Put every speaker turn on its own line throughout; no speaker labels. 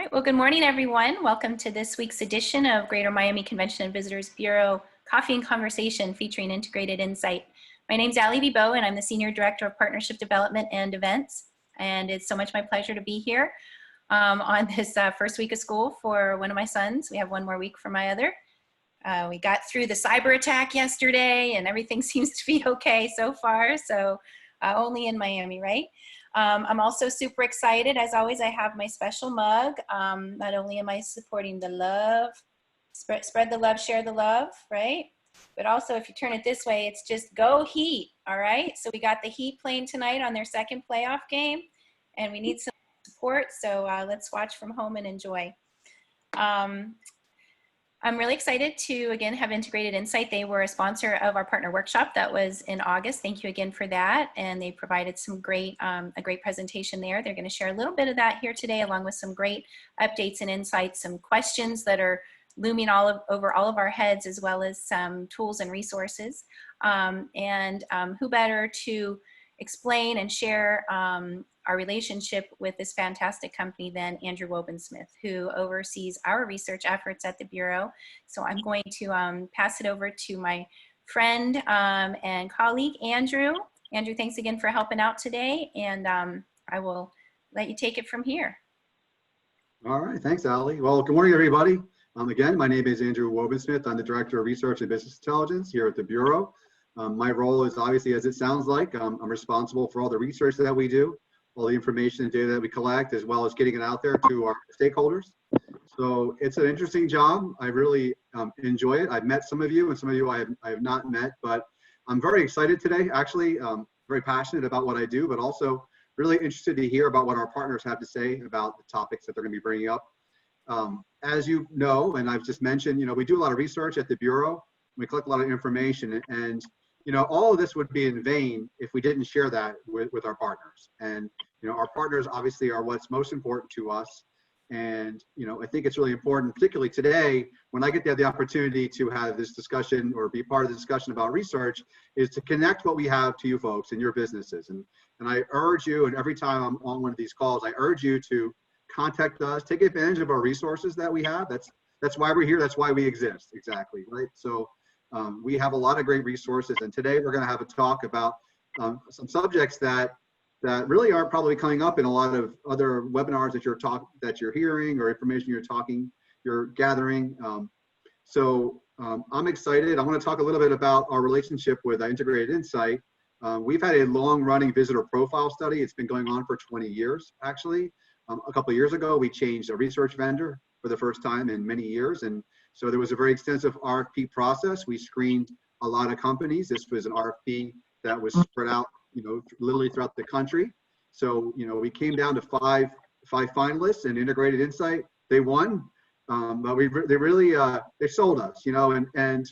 All right, well, good morning, everyone. Welcome to this week's edition of Greater Miami Convention and Visitors Bureau Coffee and Conversation featuring Integrated Insight. My name's Allie Bibeau, and I'm the Senior Director of Partnership Development and Events. And it's so much my pleasure to be here on this first week of school for one of my sons. We have one more week for my other. We got through the cyber attack yesterday, and everything seems to be okay so far. So only in Miami, right? I'm also super excited. As always, I have my special mug. Not only am I supporting the love, spread the love, share the love, right? But also, if you turn it this way, it's just go Heat, all right? So we got the Heat playing tonight on their second playoff game, and we need some support. So let's watch from home and enjoy. I'm really excited to, again, have Integrated Insight. They were a sponsor of our partner workshop that was in August. Thank you again for that. And they provided some great, a great presentation there. They're going to share a little bit of that here today, along with some great updates and insights, some questions that are looming over all of our heads, as well as some tools and resources. Who better to explain and share our relationship with this fantastic company than Andrew Wobensmith, who oversees our research efforts at the Bureau. So I'm going to pass it over to my friend and colleague, Andrew. Andrew, thanks again for helping out today, and I will let you take it from here.
All right, thanks, Allie. Well, good morning, everybody. Again, my name is Andrew Wobensmith. I'm the Director of Research and Business Intelligence here at the Bureau. My role is obviously, as it sounds like, I'm responsible for all the research that we do, all the information and data that we collect, as well as getting it out there to our stakeholders. So it's an interesting job. I really enjoy it. I've met some of you, and some of you I have not met, but I'm very excited today, actually. Very passionate about what I do, but also really interested to hear about what our partners have to say about the topics that they're going to be bringing up. As you know, and I've just mentioned, we do a lot of research at the Bureau. We collect a lot of information, and all of this would be in vain if we didn't share that with our partners. And our partners obviously are what's most important to us. And I think it's really important, particularly today, when I get to have the opportunity to have this discussion or be part of the discussion about research, is to connect what we have to you folks and your businesses. And I urge you, and every time I'm on one of these calls, I urge you to contact us, take advantage of our resources that we have. That's why we're here. That's why we exist. Exactly, right? So we have a lot of great resources, and today we're going to have a talk about some subjects that really aren't probably coming up in a lot of other webinars that you're hearing, or information you're gathering. I'm excited. I want to talk a little bit about our relationship with Integrated Insight. We've had a long-running visitor profile study. It's been going on for 20 years, actually. A couple of years ago, we changed a research vendor for the first time in many years, and so there was a very extensive RFP process. We screened a lot of companies. This was an RFP that was spread out, literally throughout the country. So, we came down to five finalists, and Integrated Insight, they won, but they sold us, and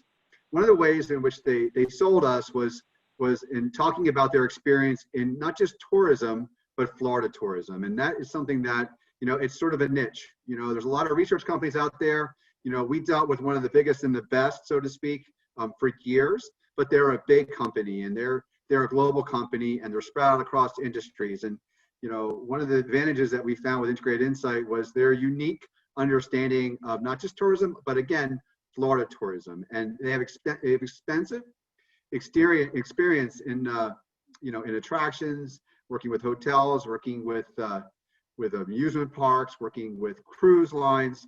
one of the ways in which they sold us was in talking about their experience in not just tourism, but Florida tourism. And that is something that, it's sort of a niche. There's a lot of research companies out there. We dealt with one of the biggest and the best, so to speak, for years, but they're a big company, and they're a global company, and they're spread out across industries. And, one of the advantages that we found with Integrated Insight was their unique understanding of not just tourism, but again, Florida tourism. And they have extensive experience in, in attractions, working with hotels, working with amusement parks, working with cruise lines,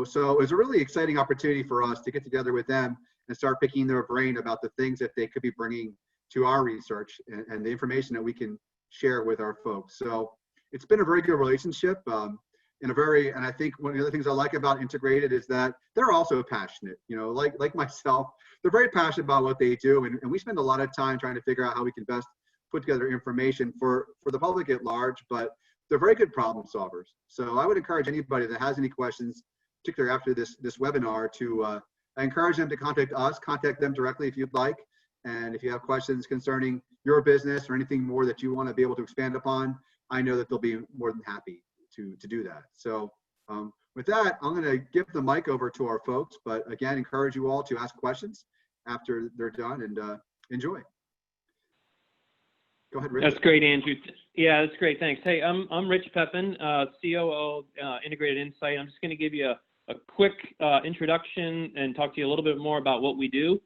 so it was a really exciting opportunity for us to get together with them and start picking their brain about the things that they could be bringing to our research and the information that we can share with our folks. So it's been a very good relationship, and I think one of the other things I like about Integrated is that they're also passionate, like myself. They're very passionate about what they do, and we spend a lot of time trying to figure out how we can best put together information for the public at large, but they're very good problem solvers. So I would encourage anybody that has any questions, particularly after this webinar, I encourage them to contact them directly if you'd like. And if you have questions concerning your business or anything more that you want to be able to expand upon, I know that they'll be more than happy to do that. So with that, I'm going to give the mic over to our folks, but again, encourage you all to ask questions after they're done, and enjoy. Go ahead, Rich.
That's great, Andrew. Yeah, that's great. Thanks. Hey, I'm Rich Pepin, COO, Integrated Insight. I'm just going to give you a quick introduction and talk to you a little bit more about what we do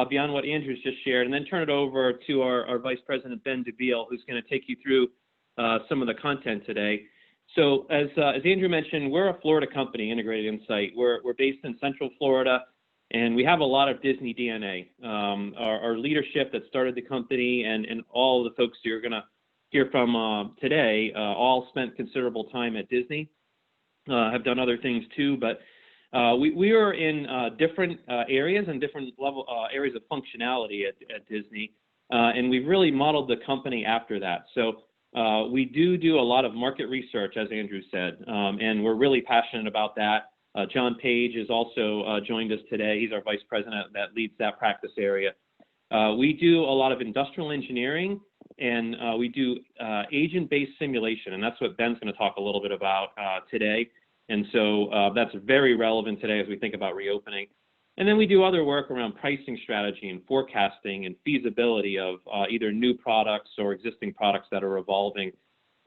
beyond what Andrew's just shared, and then turn it over to our Vice President, Ben DeBeal, who's going to take you through some of the content today. So as Andrew mentioned, we're a Florida company, Integrated Insight. We're based in Central Florida, and we have a lot of Disney DNA. Our leadership that started the company and all the folks you're going to hear from today all spent considerable time at Disney, have done other things too, but we are in different areas and different areas of functionality at Disney, and we've really modeled the company after that. So we do a lot of market research, as Andrew said, and we're really passionate about that. John Page has also joined us today. He's our vice president that leads that practice area. We do a lot of industrial engineering, and we do agent-based simulation, and that's what Ben's going to talk a little bit about today. And so that's very relevant today as we think about reopening. And then we do other work around pricing strategy and forecasting and feasibility of either new products or existing products that are evolving.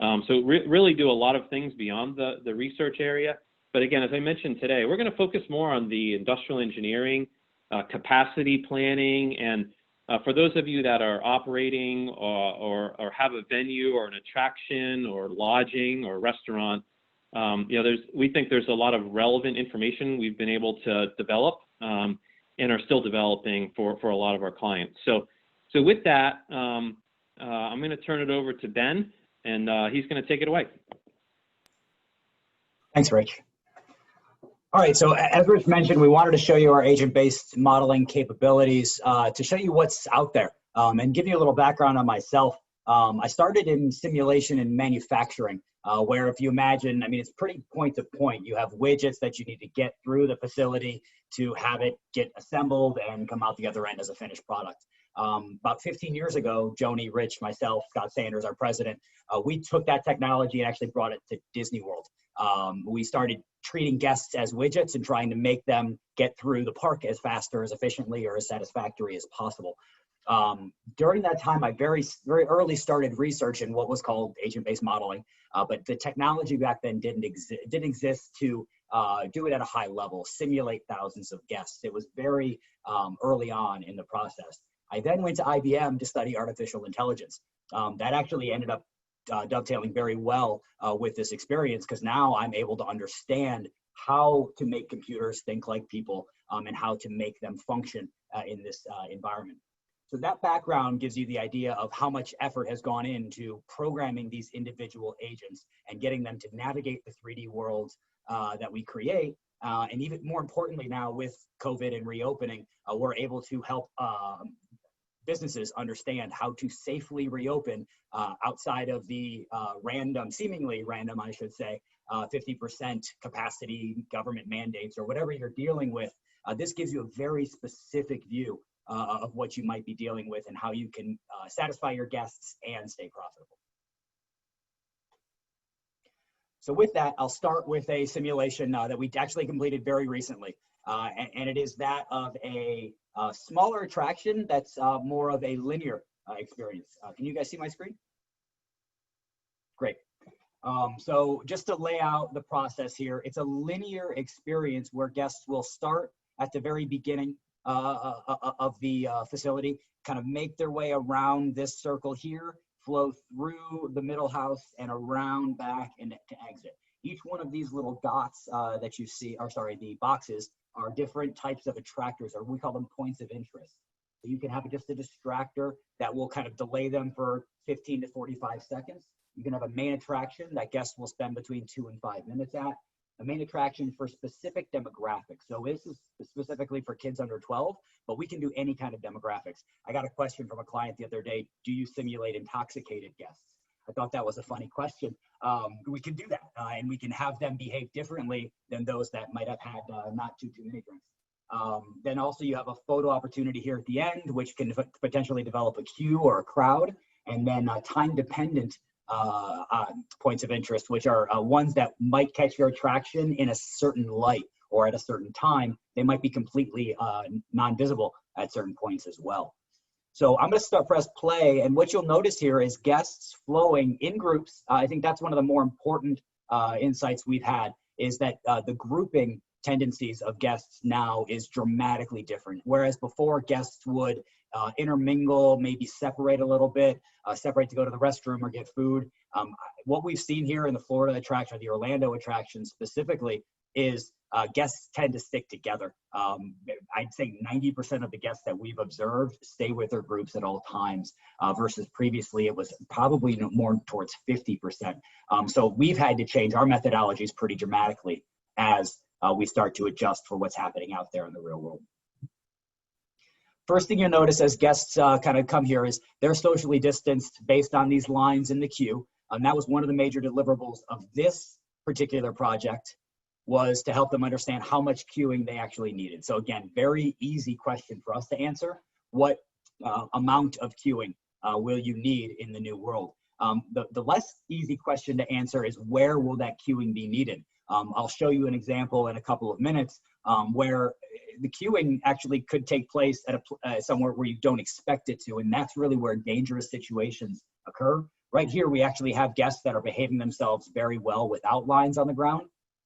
So really do a lot of things beyond the research area. But again, as I mentioned today, we're going to focus more on the industrial engineering, capacity planning, and for those of you that are operating or have a venue or an attraction or lodging or restaurant, we think there's a lot of relevant information we've been able to develop and are still developing for a lot of our clients. So with that, I'm going to turn it over to Ben, and he's going to take it away.
Thanks, Rich. All right, so as Rich mentioned, we wanted to show you our agent-based modeling capabilities to show you what's out there and give you a little background on myself. I started in simulation and manufacturing, where if you imagine, I mean, it's pretty point to point. You have widgets that you need to get through the facility to have it get assembled and come out the other end as a finished product. About 15 years ago, Joni, Rich, myself, Scott Sanders, our president, we took that technology and actually brought it to Disney World. We started treating guests as widgets and trying to make them get through the park as fast or as efficiently or as satisfactory as possible. During that time, I very early started research in what was called agent-based modeling, but the technology back then didn't exist to do it at a high level, simulate thousands of guests. It was very early on in the process. I then went to IBM to study artificial intelligence. That actually ended up dovetailing very well with this experience, because now I'm able to understand how to make computers think like people and how to make them function in this environment. So that background gives you the idea of how much effort has gone into programming these individual agents and getting them to navigate the 3D worlds that we create. And even more importantly now with COVID and reopening, we're able to help businesses understand how to safely reopen outside of the seemingly random, I should say, 50% capacity government mandates or whatever you're dealing with. This gives you a very specific view of what you might be dealing with and how you can satisfy your guests and stay profitable. So with that, I'll start with a simulation that we actually completed very recently. And it is that of a smaller attraction that's more of a linear experience. Can you guys see my screen? Great. So just to lay out the process here, it's a linear experience where guests will start at the very beginning of the facility, kind of make their way around this circle here, flow through the middle house and around back and to exit. Each one of these little dots that you see, or sorry, the boxes, are different types of attractors, or we call them points of interest. So you can have just a distractor that will kind of delay them for 15 to 45 seconds. You can have a main attraction that guests will spend between 2 and 5 minutes at. A main attraction for specific demographics. So this is specifically for kids under 12, but we can do any kind of demographics. I got a question from a client the other day, do you simulate intoxicated guests? I thought that was a funny question. We can do that, and we can have them behave differently than those that might have had not too many drinks. Then also you have a photo opportunity here at the end, which can potentially develop a queue or a crowd, and then time-dependent points of interest, which are ones that might catch your attraction in a certain light or at a certain time. They might be completely non-visible at certain points as well. So I'm going to press play, and what you'll notice here is guests flowing in groups. I think that's one of the more important insights we've had, is that the grouping tendencies of guests now is dramatically different. Whereas before, guests would intermingle, maybe separate a little bit, separate to go to the restroom or get food. What we've seen here in the Florida attraction, or the Orlando attraction specifically, is guests tend to stick together. I'd say 90% of the guests that we've observed stay with their groups at all times, versus previously it was probably more towards 50%. So we've had to change our methodologies pretty dramatically as we start to adjust for what's happening out there in the real world. First thing you'll notice as guests kind of come here is they're socially distanced based on these lines in the queue. And that was one of the major deliverables of this particular project, was to help them understand how much queuing they actually needed. So again, very easy question for us to answer. What amount of queuing will you need in the new world? The less easy question to answer is, where will that queuing be needed? I'll show you an example in a couple of minutes where the queuing actually could take place at somewhere where you don't expect it to, and that's really where dangerous situations occur. Right here, we actually have guests that are behaving themselves very well without lines on the ground.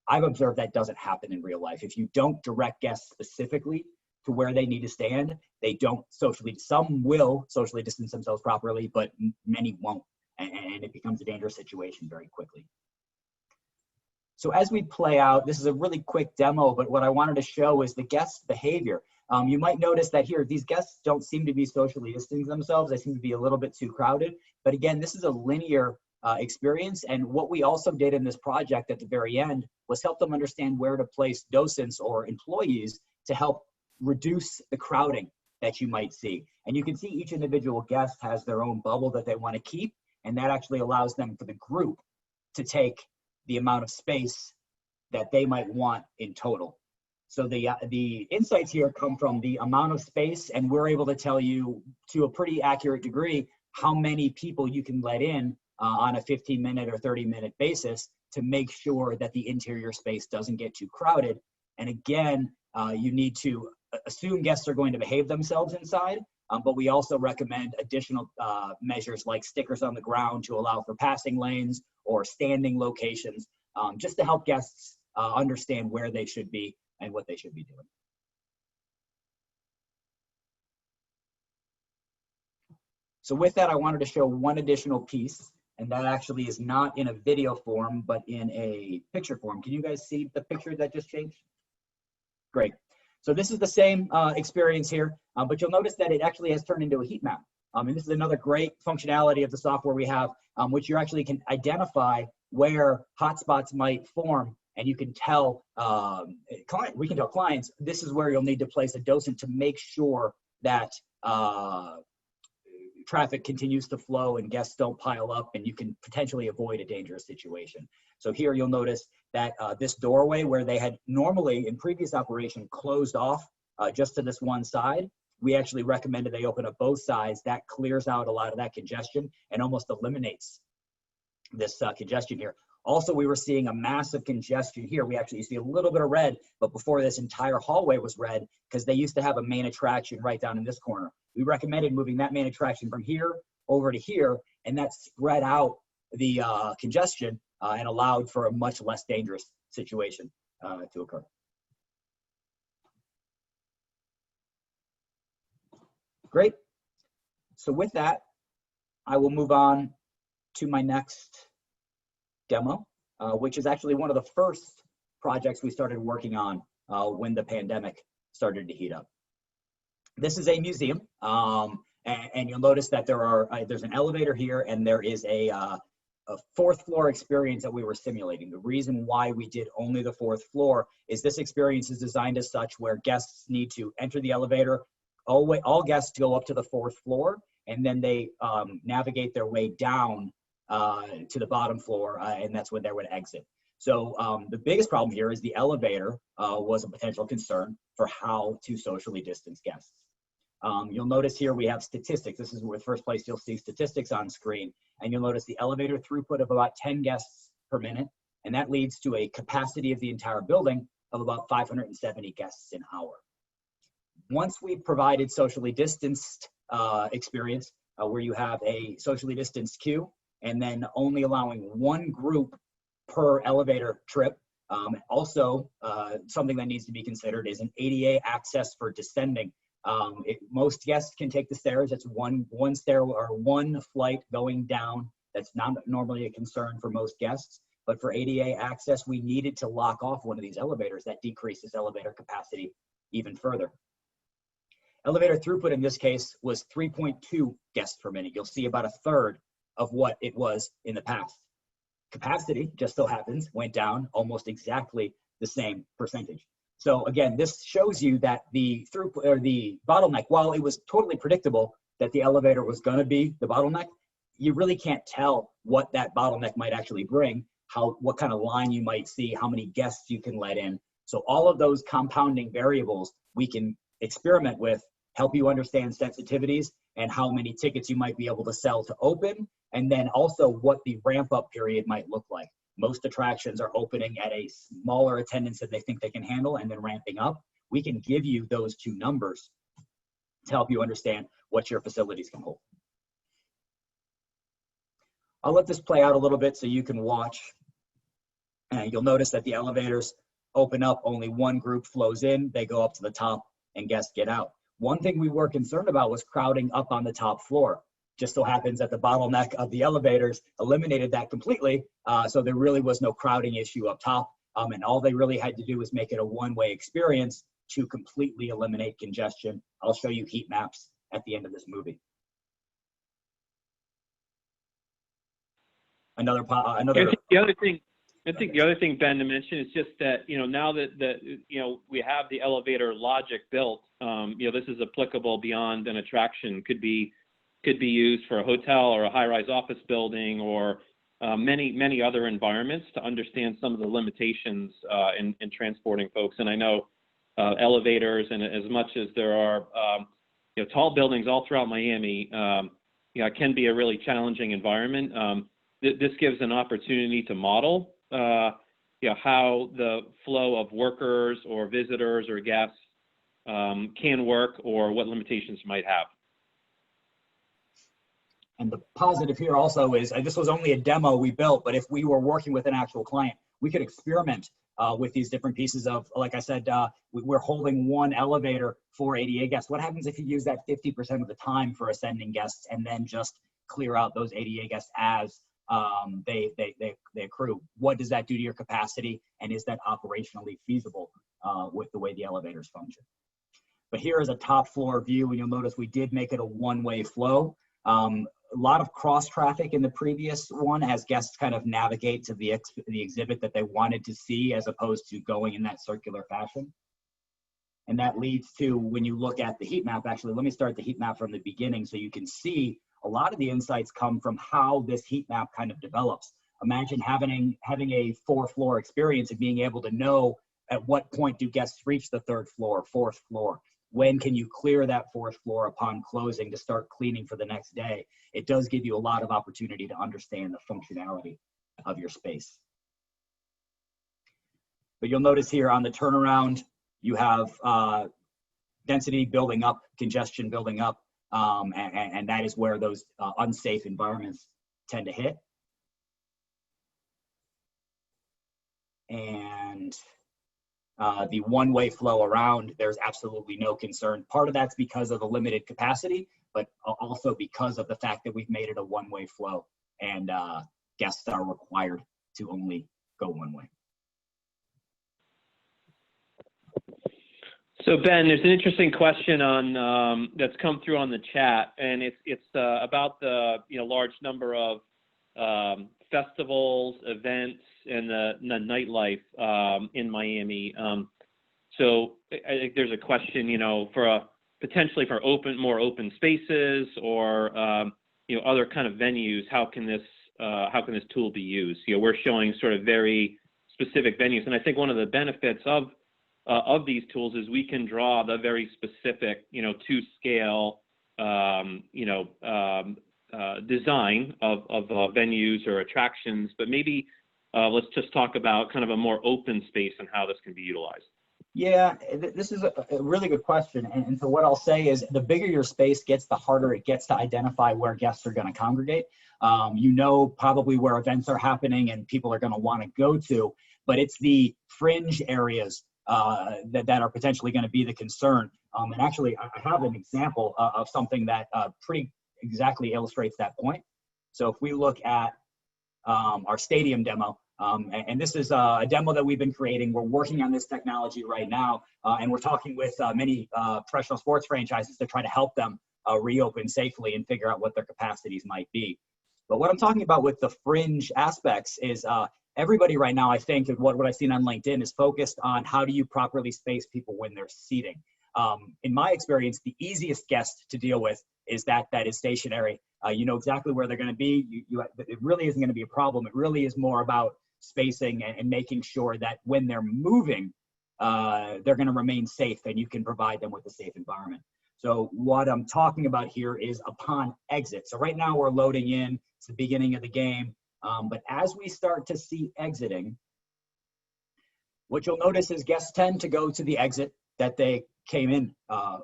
I've observed that doesn't happen in real life. If you don't direct guests specifically to where they need to stand, they don't some will socially distance themselves properly, but many won't, and it becomes a dangerous situation very quickly. So as we play out, this is a really quick demo, but what I wanted to show is the guest behavior. You might notice that here, these guests don't seem to be socially distancing themselves. They seem to be a little bit too crowded. But again, this is a linear experience. And what we also did in this project at the very end was help them understand where to place docents or employees to help reduce the crowding that you might see. And you can see each individual guest has their own bubble that they want to keep. And that actually allows them, for the group, to take the amount of space that they might want in total. So the insights here come from the amount of space, and we're able to tell you to a pretty accurate degree how many people you can let in on a 15-minute or 30-minute basis to make sure that the interior space doesn't get too crowded. And again, you need to assume guests are going to behave themselves inside, but we also recommend additional measures like stickers on the ground to allow for passing lanes or standing locations, just to help guests understand where they should be and what they should be doing. So with that, I wanted to show one additional piece, and that actually is not in a video form, but in a picture form. Can you guys see the picture that just changed? Great. So this is the same experience here, but you'll notice that it actually has turned into a heat map. And this is another great functionality of the software we have, which you actually can identify where hotspots might form, and you can tell we can tell clients, this is where you'll need to place a docent to make sure that traffic continues to flow and guests don't pile up, and you can potentially avoid a dangerous situation. So here you'll notice that this doorway, where they had normally in previous operation closed off just to this one side, we actually recommended they open up both sides. That clears out a lot of that congestion and almost eliminates this congestion here. Also, we were seeing a massive congestion here. We actually see a little bit of red, but before, this entire hallway was red because they used to have a main attraction right down in this corner. We recommended moving that main attraction from here over to here, and that spread out the congestion and allowed for a much less dangerous situation to occur. Great. So with that, I will move on to my next demo, which is actually one of the first projects we started working on when the pandemic started to heat up. This is a museum, and you'll notice that there's an elevator here, and there is a fourth floor experience that we were simulating. The reason why we did only the fourth floor is this experience is designed as such where guests need to enter the elevator. All guests go up to the fourth floor, and then they navigate their way down to the bottom floor, and that's when they would exit. So the biggest problem here is the elevator was a potential concern for how to socially distance guests. You'll notice here we have statistics. This is where the first place you'll see statistics on screen, and you'll notice the elevator throughput of about 10 guests per minute, and that leads to a capacity of the entire building of about 570 guests an hour. Once we provided socially distanced experience where you have a socially distanced queue and then only allowing one group per elevator trip. Also, something that needs to be considered is an ADA access for descending. Most guests can take the stairs. It's one stair or one flight going down. That's not normally a concern for most guests. But for ADA access, we needed to lock off one of these elevators. That decreases elevator capacity even further. Elevator throughput in this case was 3.2 guests per minute. You'll see about a third of what it was in the past. Capacity, just so happens, went down almost exactly the same percentage. So again, this shows you that the throughput or the bottleneck, while it was totally predictable that the elevator was going to be the bottleneck, you really can't tell what that bottleneck might actually bring, what kind of line you might see, how many guests you can let in. So all of those compounding variables we can experiment with, help you understand sensitivities and how many tickets you might be able to sell to open, and then also what the ramp up period might look like. Most attractions are opening at a smaller attendance than they think they can handle and then ramping up. We can give you those two numbers to help you understand what your facilities can hold. I'll let this play out a little bit so you can watch. You'll notice that the elevators open up, only one group flows in, they go up to the top, and guests get out. One thing we were concerned about was crowding up on the top floor. Just so happens that the bottleneck of the elevators eliminated that completely, so there really was no crowding issue up top, and all they really had to do was make it a one-way experience to completely eliminate congestion. I'll show you heat maps at the end of this movie.
I think the other thing, Ben, to mention is just that, now that we have the elevator logic built, this is applicable beyond an attraction. Could be used for a hotel or a high-rise office building or many other environments to understand some of the limitations in transporting folks. And I know elevators, and as much as there are tall buildings all throughout Miami, it can be a really challenging environment. This gives an opportunity to model how the flow of workers or visitors or guests can work, or what limitations you might have.
And the positive here also is, this was only a demo we built, but if we were working with an actual client, we could experiment with these different pieces of, like I said, we're holding one elevator for ADA guests. What happens if you use that 50% of the time for ascending guests and then just clear out those ADA guests as they accrue? What does that do to your capacity, and is that operationally feasible with the way the elevators function? But here is a top floor view, and you'll notice we did make it a one-way flow. A lot of cross traffic in the previous one as guests kind of navigate to the exhibit that they wanted to see, as opposed to going in that circular fashion. And that leads to, when you look at the heat map, actually, let me start the heat map from the beginning so you can see a lot of the insights come from how this heat map kind of develops. Imagine having a 4-floor experience and being able to know at what point do guests reach the 3rd floor, 4th floor. When can you clear that 4th floor upon closing to start cleaning for the next day? It does give you a lot of opportunity to understand the functionality of your space. But you'll notice here on the turnaround, you have density building up, congestion building up, and that is where those unsafe environments tend to hit. And the one-way flow around, there's absolutely no concern. Part of that's because of the limited capacity, but also because of the fact that we've made it a one-way flow, and guests are required to only go one way.
So Ben, there's an interesting question on that's come through on the chat, and it's about the large number of festivals, events, and the nightlife in Miami. So I think there's a question, for potentially for more open spaces or other kind of venues. How can this tool be used? We're showing sort of very specific venues, and I think one of the benefits of these tools is we can draw the very specific, to scale, design of venues or attractions. But maybe let's just talk about kind of a more open space and how this can be utilized.
Yeah, this is a really good question. And so what I'll say is the bigger your space gets, the harder it gets to identify where guests are going to congregate. You know probably where events are happening and people are going to want to go to, but it's the fringe areas that are potentially going to be the concern. And actually, I have an example of something that pretty exactly illustrates that point. So if we look at our stadium demo, and this is a demo that we've been creating. We're working on this technology right now, and we're talking with many professional sports franchises to try to help them reopen safely and figure out what their capacities might be. But what I'm talking about with the fringe aspects is everybody right now, I think, what I've seen on LinkedIn is focused on how do you properly space people when they're seating. In my experience, the easiest guest to deal with is that is stationary. You know exactly where they're going to be. It really isn't going to be a problem. It really is more about spacing and making sure that when they're moving, they're going to remain safe and you can provide them with a safe environment. So what I'm talking about here is upon exit. So right now we're loading in, it's the beginning of the game. But as we start to see exiting, what you'll notice is guests tend to go to the exit that they came in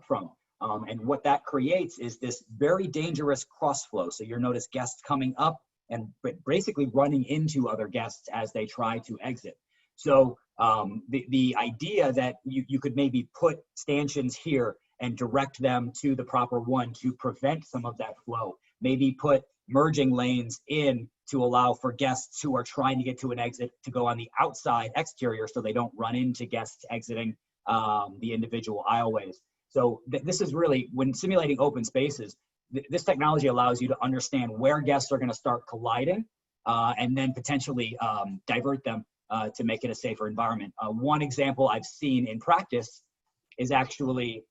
from. And what that creates is this very dangerous cross flow. So you'll notice guests coming up and basically running into other guests as they try to exit. So the idea that you could maybe put stanchions here and direct them to the proper one to prevent some of that flow, maybe put merging lanes in to allow for guests who are trying to get to an exit to go on the outside exterior so they don't run into guests exiting the individual aisleways. So this is really, when simulating open spaces, this technology allows you to understand where guests are going to start colliding and then potentially divert them to make it a safer environment. One example I've seen in practice is actually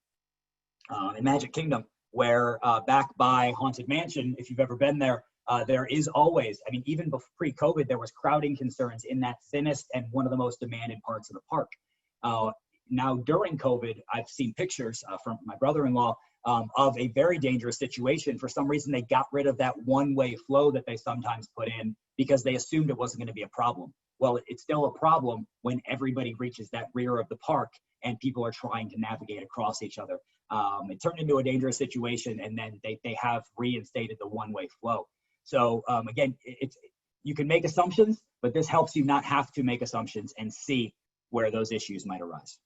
in Magic Kingdom, where back by Haunted Mansion, if you've ever been there, there is always, I mean, even pre-COVID, there was crowding concerns in that thinnest and one of the most demanded parts of the park. Now, during COVID, I've seen pictures from my brother-in-law of a very dangerous situation. For some reason, they got rid of that one-way flow that they sometimes put in because they assumed it wasn't going to be a problem. Well, it's still a problem when everybody reaches that rear of the park and people are trying to navigate across each other. It turned into a dangerous situation, and then they have reinstated the one-way flow. So again, you can make assumptions, but this helps you not have to make assumptions and see where those issues might arise.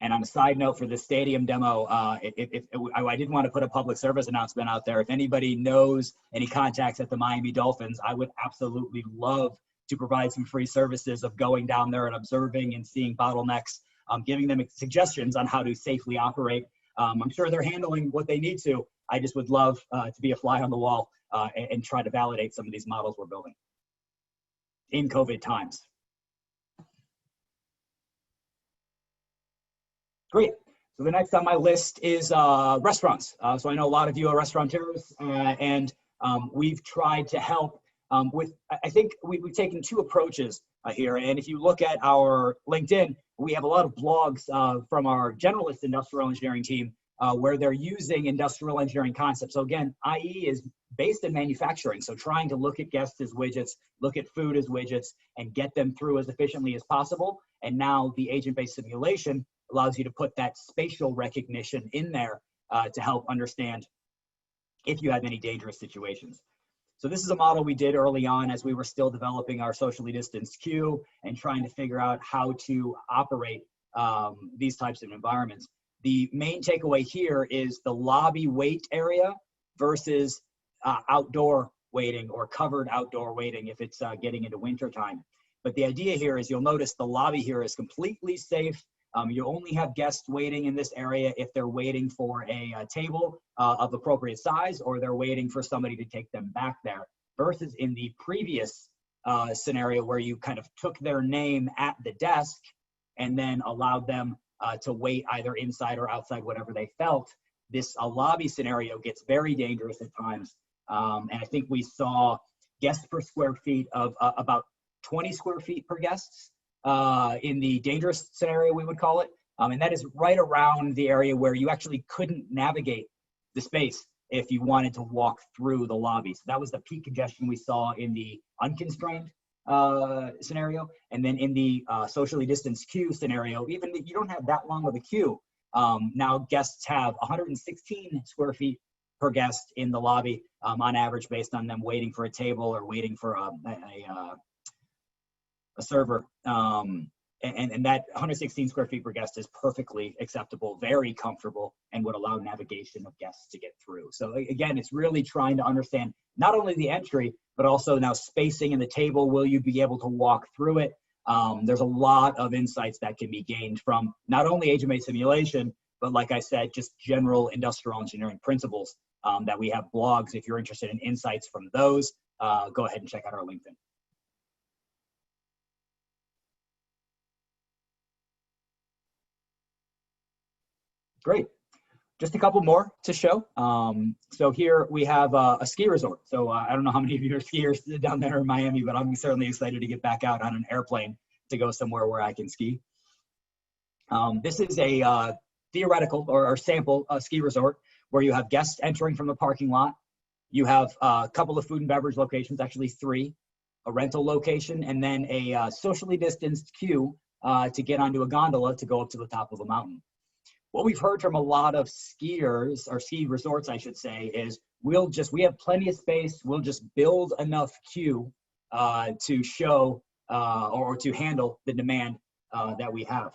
And on a side note for the stadium demo, I didn't want to put a public service announcement out there. If anybody knows any contacts at the Miami Dolphins, I would absolutely love to provide some free services of going down there and observing and seeing bottlenecks, giving them suggestions on how to safely operate. I'm sure they're handling what they need to. I just would love to be a fly on the wall and try to validate some of these models we're building in COVID times. Great. So the next on my list is restaurants. So I know a lot of you are restaurateurs, and we've tried to help with, I think we've taken two approaches here. And if you look at our LinkedIn, we have a lot of blogs from our generalist industrial engineering team where they're using industrial engineering concepts. So again, IE is based in manufacturing. So trying to look at guests as widgets, look at food as widgets, and get them through as efficiently as possible. And now the agent-based simulation allows you to put that spatial recognition in there to help understand if you have any dangerous situations. So this is a model we did early on as we were still developing our socially distanced queue and trying to figure out how to operate these types of environments. The main takeaway here is the lobby wait area versus outdoor waiting or covered outdoor waiting if it's getting into winter time. But the idea here is you'll notice the lobby here is completely safe. You only have guests waiting in this area if they're waiting for a table of appropriate size or they're waiting for somebody to take them back there, versus in the previous scenario where you kind of took their name at the desk and then allowed them to wait either inside or outside, whatever they felt. This lobby scenario gets very dangerous at times. And I think we saw guests per square feet of about 20 square feet per guests. In the dangerous scenario, we would call it. And that is right around the area where you actually couldn't navigate the space if you wanted to walk through the lobby. So that was the peak congestion we saw in the unconstrained scenario. And then in the socially distanced queue scenario, even if you don't have that long of a queue, now guests have 116 square feet per guest in the lobby on average, based on them waiting for a table or waiting for a server. And that 116 square feet per guest is perfectly acceptable, very comfortable, and would allow navigation of guests to get through. So again, it's really trying to understand not only the entry, but also now spacing in the table. Will you be able to walk through it? There's a lot of insights that can be gained from not only agent-based simulation, but like I said, just general industrial engineering principles that we have blogs. If you're interested in insights from those, go ahead and check out our LinkedIn. Great. Just a couple more to show. So here we have a ski resort. So I don't know how many of you are skiers down there in Miami, but I'm certainly excited to get back out on an airplane to go somewhere where I can ski. This is a theoretical or sample ski resort where you have guests entering from the parking lot. You have a couple of food and beverage locations, actually 3, a rental location, and then a socially distanced queue to get onto a gondola to go up to the top of the mountain. What we've heard from a lot of skiers, or ski resorts, I should say, is we have plenty of space. We'll just build enough queue to show or to handle the demand that we have.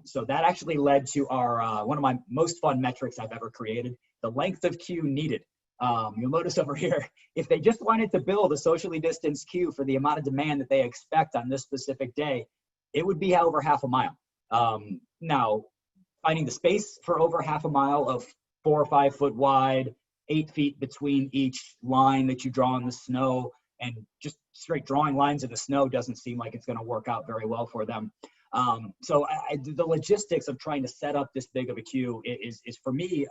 So that actually led to our one of my most fun metrics I've ever created, the length of queue needed. You'll notice over here, if they just wanted to build a socially distanced queue for the amount of demand that they expect on this specific day, it would be over half a mile. Now, finding the space for over half a mile of 4 or 5 foot wide, 8 feet between each line that you draw in the snow, and just straight drawing lines in the snow doesn't seem like it's going to work out very well for them. So the logistics of trying to set up this big of a queue is for me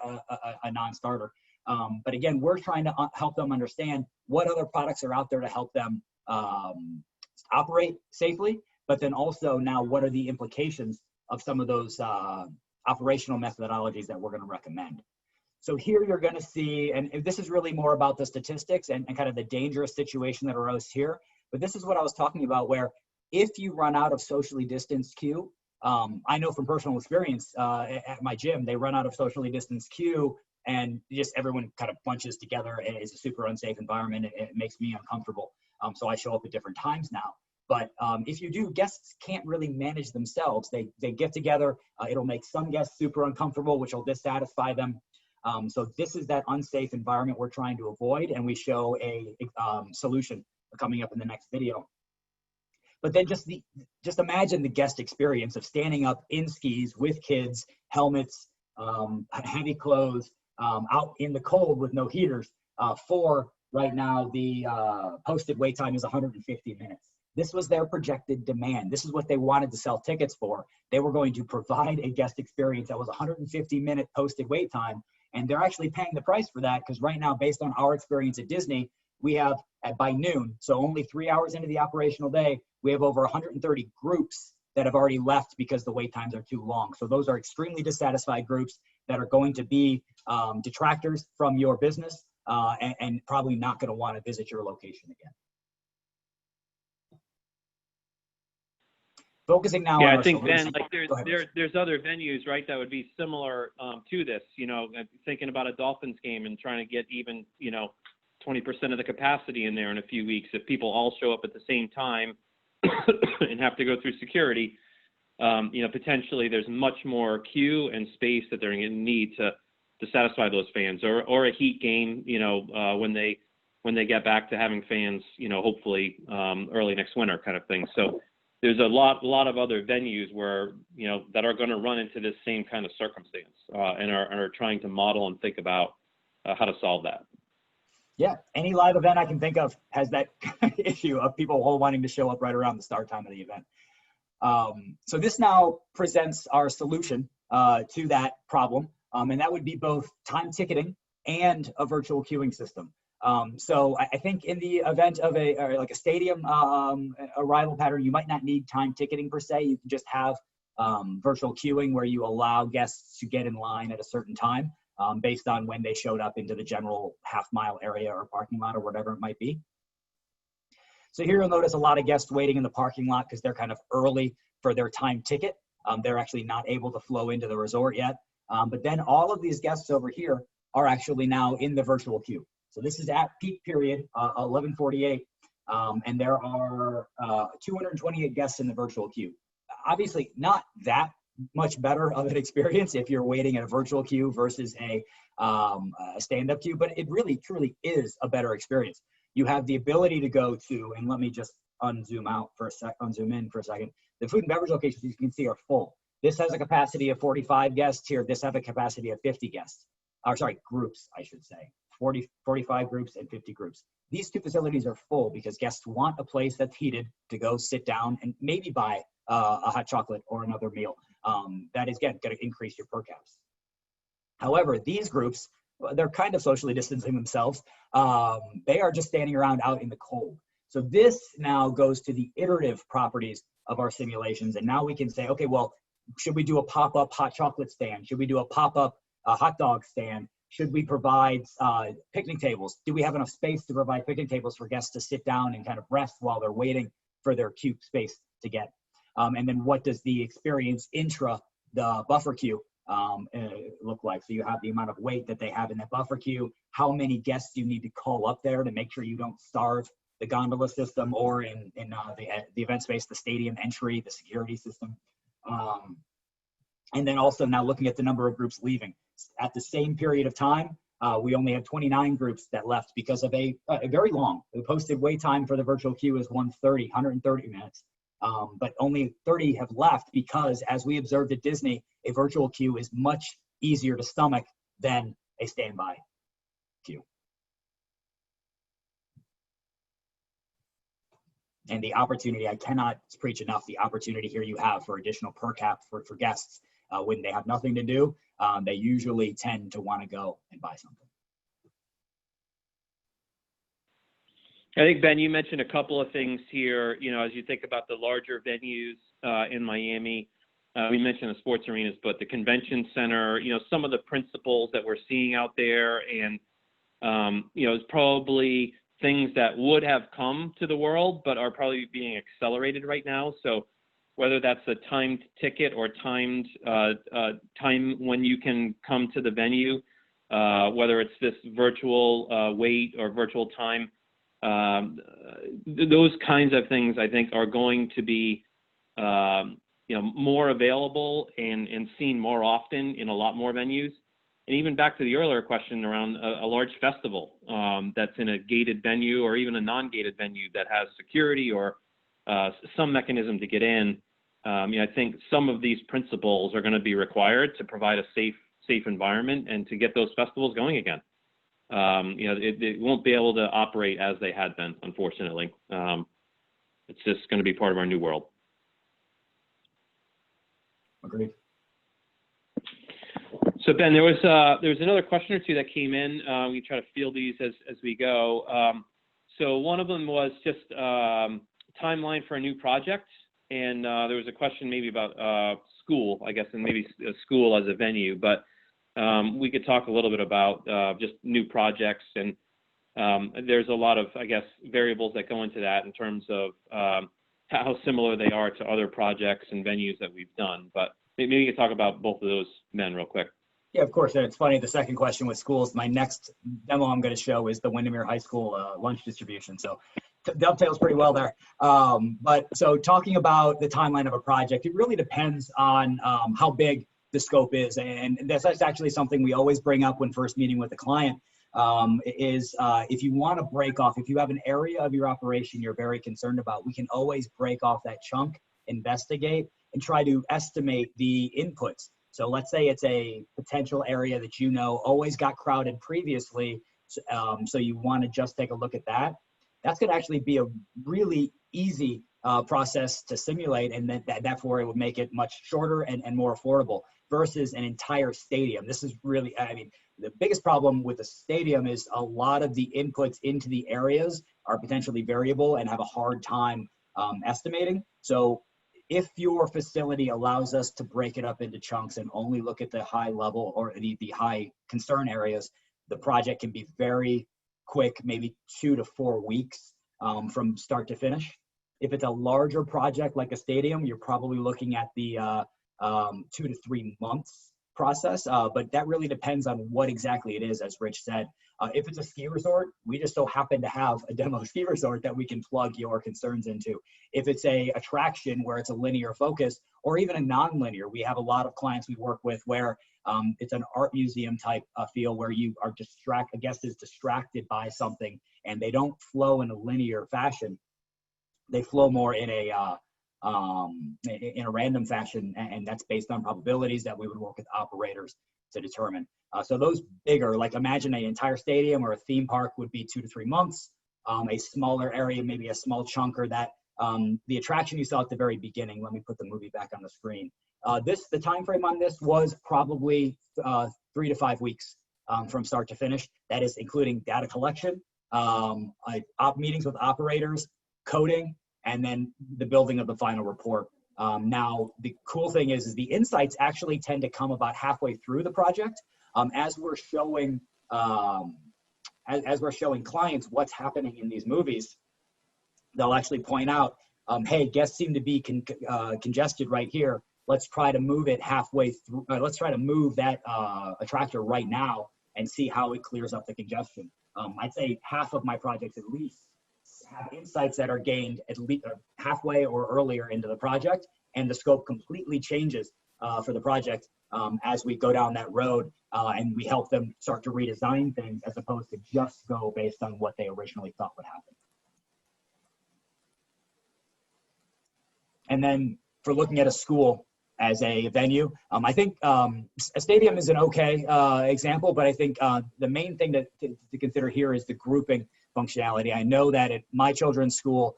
a non-starter. But again, we're trying to help them understand what other products are out there to help them operate safely, but then also now what are the implications of some of those operational methodologies that we're going to recommend. So here you're going to see, and this is really more about the statistics and kind of the dangerous situation that arose here, but this is what I was talking about, where if you run out of socially distanced queue, I know from personal experience at my gym, they run out of socially distanced queue and just everyone kind of bunches together, and it's a super unsafe environment. It makes me uncomfortable. So I show up at different times now. But if you do, guests can't really manage themselves. They get together, it'll make some guests super uncomfortable, which will dissatisfy them. So this is that unsafe environment we're trying to avoid, and we show a solution coming up in the next video. But then just imagine the guest experience of standing up in skis with kids, helmets, heavy clothes, out in the cold with no heaters. For right now, the posted wait time is 150 minutes. This was their projected demand. This is what they wanted to sell tickets for. They were going to provide a guest experience that was 150-minute posted wait time, and they're actually paying the price for that, because right now, based on our experience at Disney, we have by noon, so only 3 hours into the operational day, we have over 130 groups that have already left because the wait times are too long. So those are extremely dissatisfied groups that are going to be detractors from your business and probably not going to want to visit your location again. Focusing now on
I
our
think
solution.
then, like there's other venues, right, that would be similar to this. You know, thinking about a Dolphins game and trying to get even, 20% of the capacity in there in a few weeks. If people all show up at the same time and have to go through security, potentially there's much more queue and space that they're going to need to satisfy those fans, or a heat game, when they get back to having fans, hopefully early next winter kind of thing. So there's a lot of other venues where, that are going to run into this same kind of circumstance and are trying to model and think about how to solve that.
Yeah, any live event I can think of has that issue of people all wanting to show up right around the start time of the event. So this now presents our solution to that problem, and that would be both time ticketing and a virtual queuing system. So I think in the event of a stadium arrival pattern, you might not need time ticketing per se. You can just have virtual queuing where you allow guests to get in line at a certain time based on when they showed up into the general half-mile area or parking lot or whatever it might be. So here you'll notice a lot of guests waiting in the parking lot because they're kind of early for their time ticket. They're actually not able to flow into the resort yet. But then all of these guests over here are actually now in the virtual queue. So this is at peak period, 11:48, and there are 228 guests in the virtual queue. Obviously not that much better of an experience if you're waiting in a virtual queue versus a stand-up queue, but it really truly is a better experience. You have the ability to go to, and let me just unzoom in for a second. The food and beverage locations you can see are full. This has a capacity of 45 guests here. This has a capacity of 50 guests. Or sorry, groups, I should say. 45 groups and 50 groups. These two facilities are full because guests want a place that's heated to go sit down and maybe buy a hot chocolate or another meal. That is, again, going to increase your per caps. However, these groups, they're kind of socially distancing themselves. They are just standing around out in the cold. So this now goes to the iterative properties of our simulations. And now we can say, okay, well, should we do a pop-up hot chocolate stand? Should we do a pop-up hot dog stand? Should we provide picnic tables? Do we have enough space to provide picnic tables for guests to sit down and kind of rest while they're waiting for their queue space to get? And then what does the experience intra the buffer queue look like? So you have the amount of weight that they have in that buffer queue, how many guests you need to call up there to make sure you don't starve the gondola system, or in the event space, the stadium entry, the security system. And then also now looking at the number of groups leaving. At the same period of time, we only had 29 groups that left because of a very long, the posted wait time for the virtual queue is 130 minutes. But only 30 have left because, as we observed at Disney, a virtual queue is much easier to stomach than a standby queue. And the opportunity, I cannot preach enough, the opportunity here you have for additional per cap for guests when they have nothing to do, they usually tend to want to go and buy something.
I think, Ben, you mentioned a couple of things here, you know, as you think about the larger venues in Miami. We mentioned the sports arenas, but the convention center, you know, some of the principles that we're seeing out there, and, you know, it's probably things that would have come to the world, but are probably being accelerated right now. So whether that's a timed ticket or timed time when you can come to the venue, whether it's this virtual wait or virtual time, those kinds of things I think are going to be you know, more available and seen more often in a lot more venues. And even back to the earlier question around a large festival that's in a gated venue, or even a non-gated venue that has security or some mechanism to get in. You know, I think some of these principles are going to be required to provide a safe environment and to get those festivals going again. You know, it won't be able to operate as they had been, unfortunately. It's just going to be part of our new world.
Agreed.
So Ben, there was another question or two that came in. We try to field these as we go. So one of them was just timeline for a new project, and there was a question maybe about school, I guess, and maybe school as a venue. But we could talk a little bit about just new projects, and there's a lot of, I guess, variables that go into that in terms of how similar they are to other projects and venues that we've done. But maybe you could talk about both of those, Ben, real quick.
Yeah, of course. And it's funny, the second question with schools, my next demo I'm going to show is the Windermere High School lunch distribution. So dovetails pretty well there. But so talking about the timeline of a project, it really depends on how big the scope is. And that's actually something we always bring up when first meeting with the client, is if you want to break off, if you have an area of your operation you're very concerned about, we can always break off that chunk, investigate, and try to estimate the inputs. So let's say it's a potential area that you know always got crowded previously, so you want to just take a look at that. That's going to actually be a really easy process to simulate, and therefore it would make it much shorter and more affordable versus an entire stadium. This is really, I mean, the biggest problem with a stadium is a lot of the inputs into the areas are potentially variable and have a hard time estimating. So if your facility allows us to break it up into chunks and only look at the high level or the high concern areas, the project can be very quick, maybe 2 to 4 weeks. from start to finish. If it's a larger project like a stadium, you're probably looking at the 2 to 3 months process, but that really depends on what exactly it is, as Rich said. If it's a ski resort, we just so happen to have a demo ski resort that we can plug your concerns into. If it's a attraction where it's a linear focus, or even a non-linear, we have a lot of clients we work with where it's an art museum type feel where you are a guest is distracted by something and they don't flow in a linear fashion. They flow more in a random fashion, and that's based on probabilities that we would work with operators to determine. So those bigger, like imagine an entire stadium or a theme park would be 2 to 3 months. A smaller area, maybe a small chunk, or that the attraction you saw at the very beginning. Let me put the movie back on the screen. The time frame on this was probably 3 to 5 weeks from start to finish. That is including data collection, meetings with operators, coding, and then the building of the final report. Now, the cool thing is the insights actually tend to come about halfway through the project. As we're showing clients what's happening in these movies, they'll actually point out, hey, guests seem to be congested right here. Let's try to move it halfway through. Let's try to move that attractor right now and see how it clears up the congestion. I'd say half of my projects at least have insights that are gained at least halfway or earlier into the project, and the scope completely changes for the project as we go down that road, and we help them start to redesign things as opposed to just go based on what they originally thought would happen. And then for looking at a school as a venue, I think a stadium is an okay example, but I think the main thing to consider here is the grouping functionality. I know that at my children's school,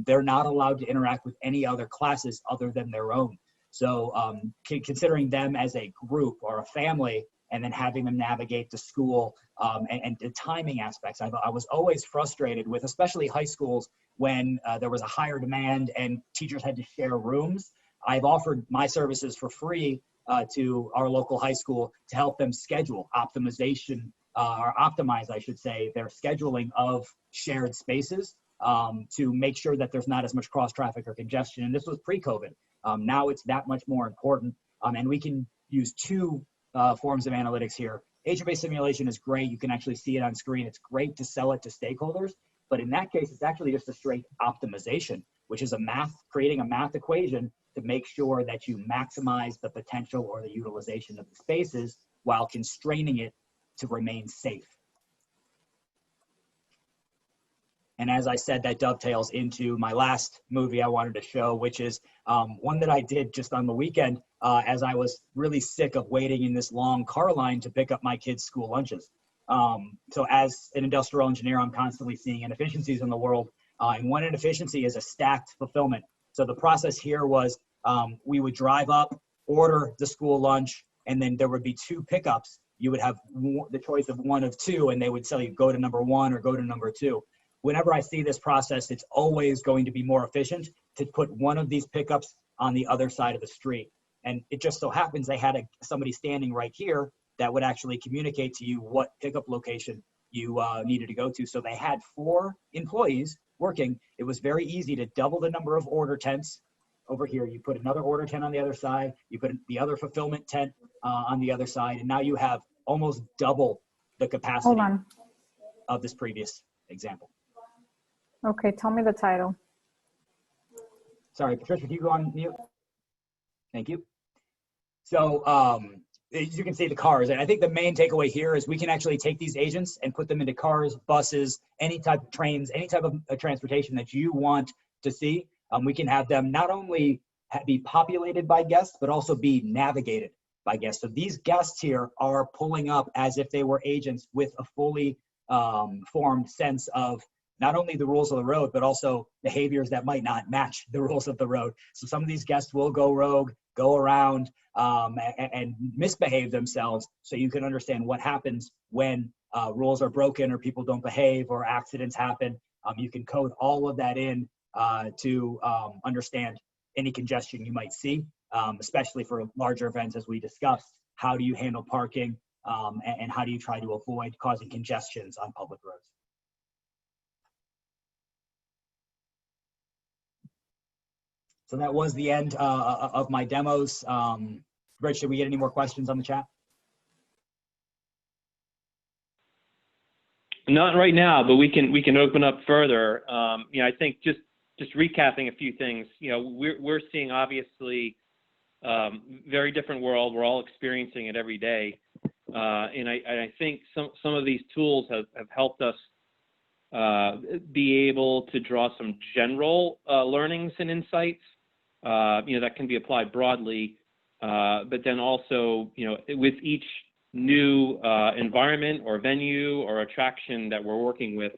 they're not allowed to interact with any other classes other than their own. So considering them as a group or a family, and then having them navigate the school and the timing aspects. I was always frustrated with, especially high schools, when there was a higher demand and teachers had to share rooms. I've offered my services for free to our local high school to help them schedule optimization, or optimize, I should say, their scheduling of shared spaces to make sure that there's not as much cross traffic or congestion. And this was pre-COVID. Now it's that much more important. And we can use two forms of analytics here. Agent-based simulation is great. You can actually see it on screen. It's great to sell it to stakeholders. But in that case, it's actually just a straight optimization, which is creating a math equation to make sure that you maximize the potential or the utilization of the spaces while constraining it to remain safe. And as I said, that dovetails into my last movie I wanted to show, which is one that I did just on the weekend as I was really sick of waiting in this long car line to pick up my kids' school lunches. So as an industrial engineer, I'm constantly seeing inefficiencies in the world. And one inefficiency is a stacked fulfillment. So the process here was we would drive up, order the school lunch, and then there would be 2 pickups. You would have the choice of one of 2, and they would tell you go to number 1 or go to number 2. Whenever I see this process, it's always going to be more efficient to put one of these pickups on the other side of the street. And it just so happens they had somebody standing right here that would actually communicate to you what pickup location you needed to go to. So they had 4 employees working. It was very easy to double the number of order tents over here. You put another order tent on the other side, you put the other fulfillment tent on the other side, and now you have almost double the capacity of this previous example.
Okay, tell me the title.
Sorry, Patricia, can you go on mute? Thank you. So as you can see the cars, and I think the main takeaway here is we can actually take these agents and put them into cars, buses, any type of trains, any type of transportation that you want to see. We can have them not only be populated by guests, but also be navigated by guests. So these guests here are pulling up as if they were agents with a fully formed sense of not only the rules of the road, but also behaviors that might not match the rules of the road. So some of these guests will go rogue, go around and misbehave themselves, so you can understand what happens when rules are broken or people don't behave or accidents happen. You can code all of that in to understand any congestion you might see, especially for larger events as we discussed. How do you handle parking and how do you try to avoid causing congestions on public roads? So that was the end of my demos. Rich, did we get any more questions on the chat?
Not right now, but we can open up further. I think just recapping a few things. We're seeing obviously very different world. We're all experiencing it every day, and I think some of these tools have helped us be able to draw some general learnings and insights. That can be applied broadly, but then also with each new environment or venue or attraction that we're working with,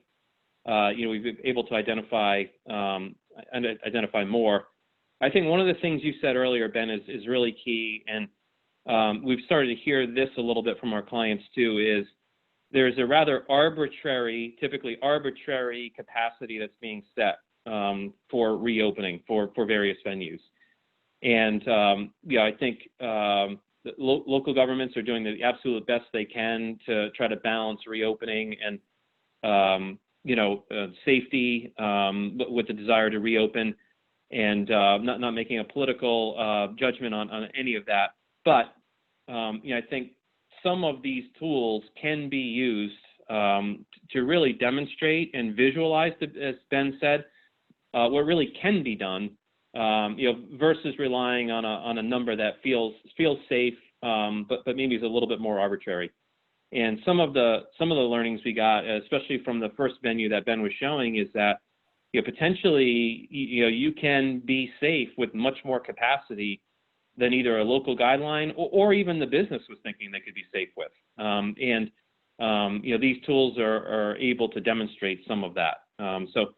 we've been able to identify more. I think one of the things you said earlier, Ben, is really key, and we've started to hear this a little bit from our clients too, is there's a rather typically arbitrary capacity that's being set for reopening for various venues. And I think local governments are doing the absolute best they can to try to balance reopening and safety with the desire to reopen, and not making a political judgment on any of that. But I think some of these tools can be used to really demonstrate and visualize, as Ben said, what really can be done, versus relying on a number that feels safe, but maybe is a little bit more arbitrary. And some of the learnings we got, especially from the first venue that Ben was showing, is that potentially you can be safe with much more capacity than either a local guideline or even the business was thinking they could be safe with. These tools are able to demonstrate some of that. So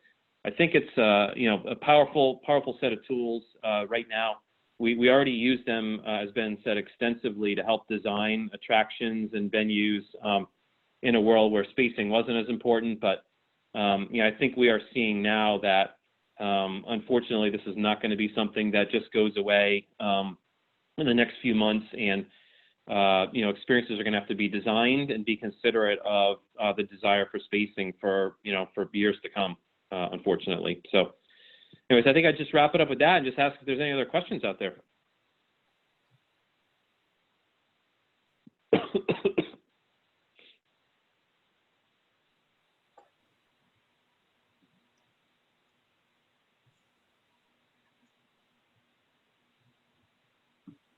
I think it's a powerful set of tools right now. We already use them, as Ben said, extensively to help design attractions and venues in a world where spacing wasn't as important. But I think we are seeing now that unfortunately this is not going to be something that just goes away in the next few months, and experiences are going to have to be designed and be considerate of the desire for spacing for years to come, unfortunately. So anyways, I think I'd just wrap it up with that and just ask if there's any other questions out there.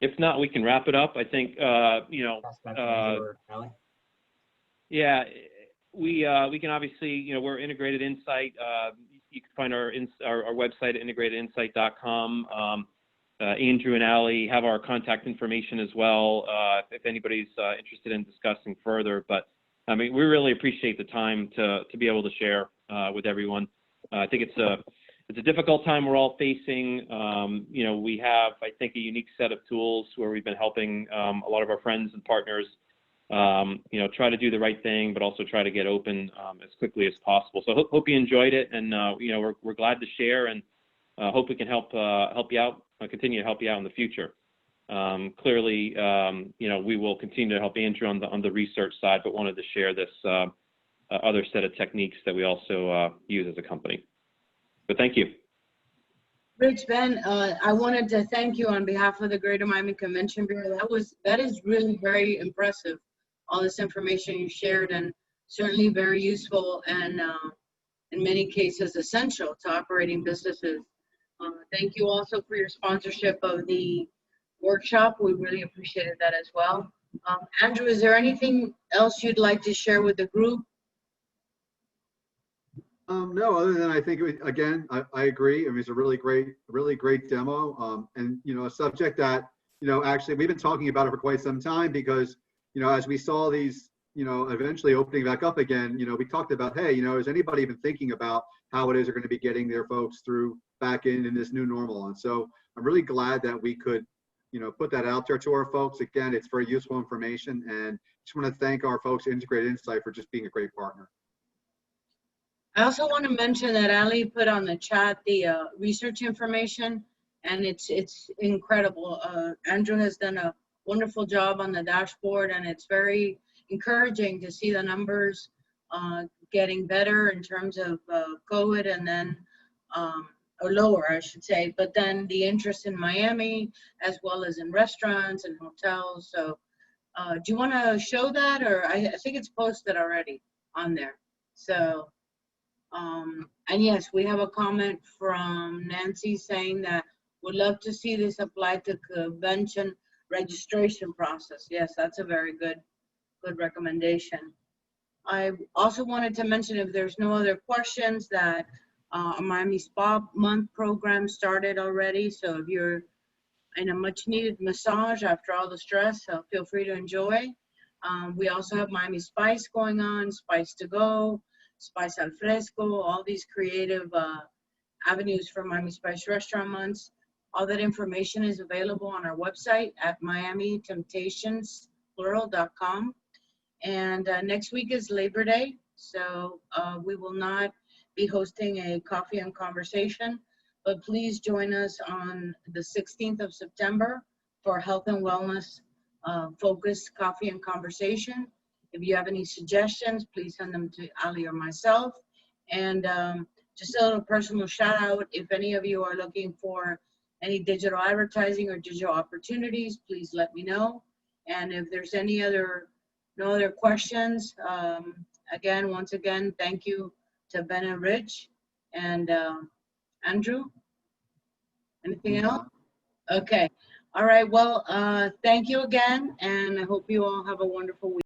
If not, we can wrap it up. I think, yeah, we can obviously, we're Integrated Insight. You can find our website at integratedinsight.com. Andrew and Allie have our contact information as well, if anybody's interested in discussing further. But I mean, we really appreciate the time to be able to share with everyone. I think it's a difficult time we're all facing. We have, I think, a unique set of tools where we've been helping a lot of our friends and partners, try to do the right thing, but also try to get open as quickly as possible. So hope you enjoyed it, and we're glad to share, and hope we can help you out, continue to help you out in the future. Clearly, we will continue to help Andrew on the research side, but wanted to share this other set of techniques that we also use as a company. But thank you.
Rich, Ben, I wanted to thank you on behalf of the Greater Miami Convention Bureau. That is really very impressive, all this information you shared, and certainly very useful, and in many cases essential to operating businesses. Thank you also for your sponsorship of the workshop. We really appreciated that as well. Andrew, is there anything else you'd like to share with the group?
No, other than I think, again, I agree. I mean, it's a really great demo, and a subject that actually we've been talking about it for quite some time, because as we saw these eventually opening back up again, we talked about, hey, is anybody even thinking about how it is they're going to be getting their folks through back in this new normal? And so I'm really glad that we could put that out there to our folks. Again, it's very useful information, and just want to thank our folks at Integrated Insight for just being a great partner.
I also want to mention that Ali put on the chat the research information, and it's incredible. Andrew has done a wonderful job on the dashboard, and it's very encouraging to see the numbers getting better in terms of COVID, and then or lower, I should say, but then the interest in Miami as well as in restaurants and hotels. So do you want to show that, or I think it's posted already on there. So, and yes, we have a comment from Nancy saying that would love to see this applied to convention registration process. Yes, that's a very good recommendation. I also wanted to mention, if there's no other questions, that a Miami Spa Month program started already. So if you're in a much needed massage after all the stress, feel free to enjoy. We also have Miami Spice going on, Spice to Go, Spice al Fresco, all these creative avenues for Miami Spice Restaurant Months. All that information is available on our website at miamitemptationsplural.com. And next week is Labor Day, so we will not be hosting a coffee and conversation, but please join us on the 16th of September for health and wellness focused coffee and conversation. If you have any suggestions, please send them to Ali or myself. And just a little personal shout out, if any of you are looking for any digital advertising or digital opportunities, please let me know. And if there's no other questions, once again, thank you to Ben and Rich. And Andrew, anything else? Okay. All right. Well, thank you again, and I hope you all have a wonderful week.